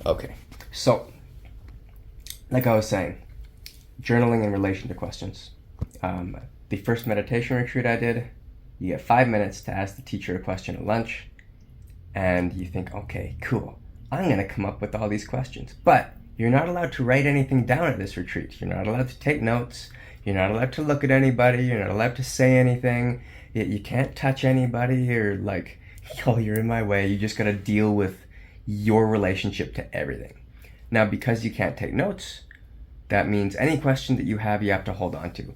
Okay. So, like I was saying, journaling in relation to questions. The first meditation retreat I did, you get 5 minutes to ask the teacher a question at lunch, and you think, okay, cool, I'm going to come up with all these questions. But you're not allowed to write anything down at this retreat. You're not allowed to take notes. You're not allowed to look at anybody. You're not allowed to say anything. You can't touch anybody or like, oh, you're in my way. You just got to deal with your relationship to everything. Now, because you can't take notes, that means any question that you have to hold on to.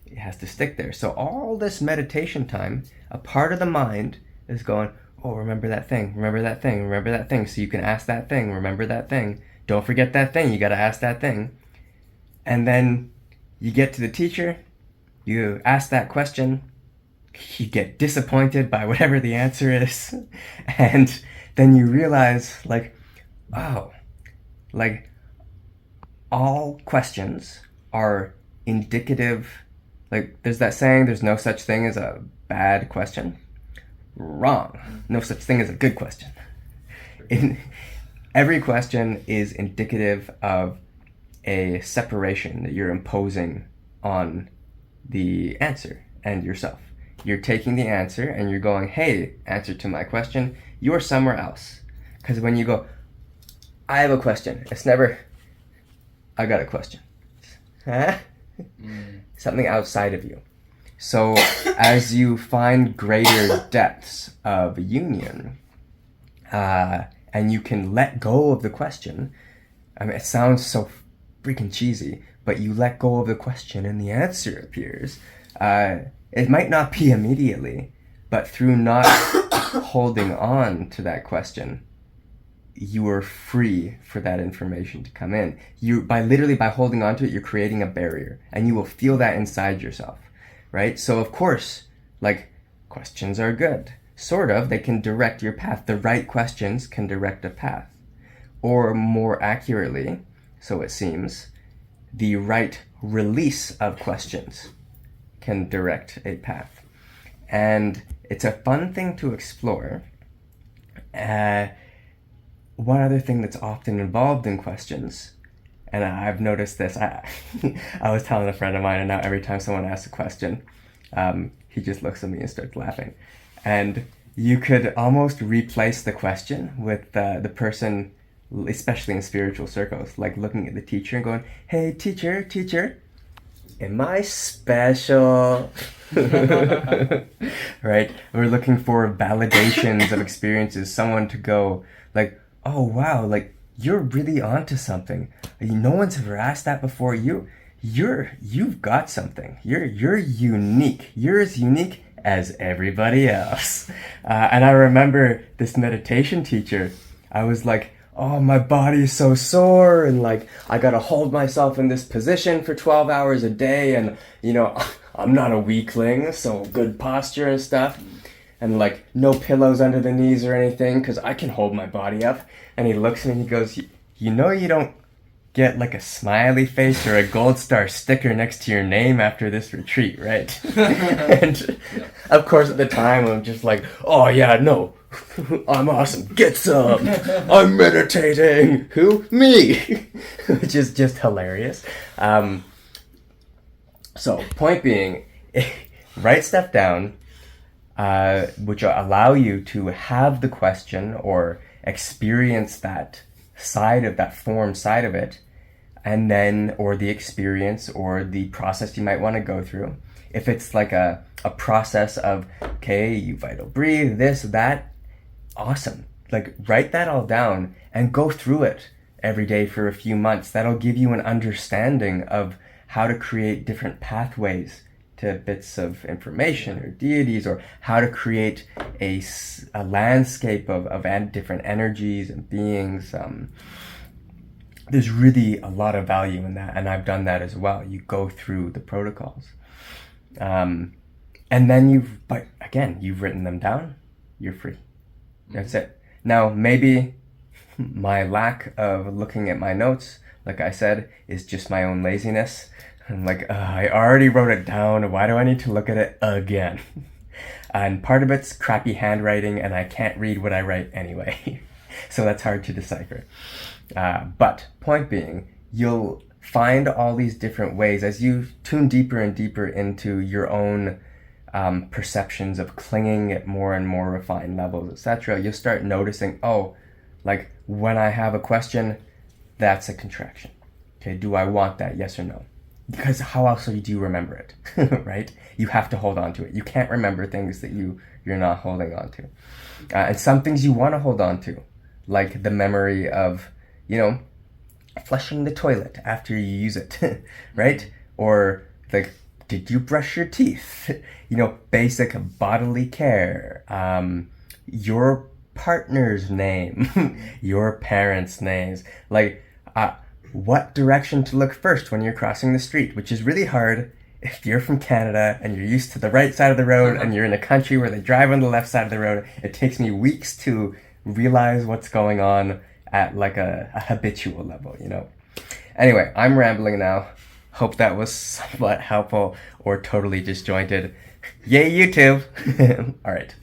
It has to stick there. So all this meditation time, a part of the mind is going, oh, remember that thing, remember that thing, remember that thing. So you can ask that thing, remember that thing. Don't forget that thing, you got to ask that thing. And then you get to the teacher, you ask that question, you get disappointed by whatever the answer is. And then you realize, like, oh, like, all questions are indicative. Like, there's that saying, there's no such thing as a bad question. Wrong. No such thing as a good question. Every question is indicative of a separation that you're imposing on the answer and yourself. You're taking the answer and you're going, hey, answer to my question, you're somewhere else. Because when you go, I have a question, it's never, I got a question. Huh? Something outside of you. So as you find greater depths of union, and you can let go of the question, I mean, it sounds so freaking cheesy, but you let go of the question and the answer appears. It might not be immediately, but through not holding on to that question, you are free for that information to come in. By holding on to it, you're creating a barrier, and you will feel that inside yourself, right? So of course, like, questions are good. Sort of, they can direct your path. The right questions can direct a path. Or more accurately, so it seems, the right release of questions can direct a path. And it's a fun thing to explore. One other thing that's often involved in questions, and I've noticed this, I was telling a friend of mine, and now every time someone asks a question, he just looks at me and starts laughing. And you could almost replace the question with the person, especially in spiritual circles, like looking at the teacher and going, hey, teacher, am I special? Right? We're looking for validations of experiences, someone to go like, oh wow, like, you're really onto something. No one's ever asked that before. You've got something. You're unique. You're as unique as everybody else. And I remember this meditation teacher, I was like, oh, my body's so sore, and like, I gotta hold myself in this position for 12 hours a day, and I'm not a weakling, so good posture and stuff, and like, no pillows under the knees or anything, because I can hold my body up. And he looks at me and he goes, you don't get like a smiley face or a gold star sticker next to your name after this retreat, right? And of course at the time I'm just like, oh yeah, no, I'm awesome, get some, I'm meditating. Who? Me. Which is just hilarious. So point being, write stuff down, which will allow you to have the question or experience that side of that form side of it, and then, or the experience or the process you might want to go through. If it's like a process of, okay, you vital breathe, this, that, awesome. Like, write that all down and go through it every day for a few months. That'll give you an understanding of how to create different pathways to bits of information or deities, or how to create a landscape of different energies and beings. There's really a lot of value in that, and I've done that as well. You go through the protocols. And then you've written them down, you're free. That's it. Now, maybe my lack of looking at my notes, like I said, is just my own laziness. I'm like, I already wrote it down. Why do I need to look at it again? And part of it's crappy handwriting, and I can't read what I write anyway. So that's hard to decipher. But point being, you'll find all these different ways as you tune deeper and deeper into your own perceptions of clinging at more and more refined levels, etc. You'll start noticing, oh, like when I have a question, that's a contraction. Okay, do I want that? Yes or no? Because how else do you remember it, right? You have to hold on to it. You can't remember things that you're not holding on to. And some things you want to hold on to, like the memory of, flushing the toilet after you use it, right? Or like, did you brush your teeth? Basic bodily care, your partner's name, your parents' names, like what direction to look first when you're crossing the street, which is really hard if you're from Canada and you're used to the right side of the road and you're in a country where they drive on the left side of the road. It takes me weeks to realize what's going on at like a habitual level, Anyway, I'm rambling now. Hope that was somewhat helpful or totally disjointed. Yay, YouTube! All right.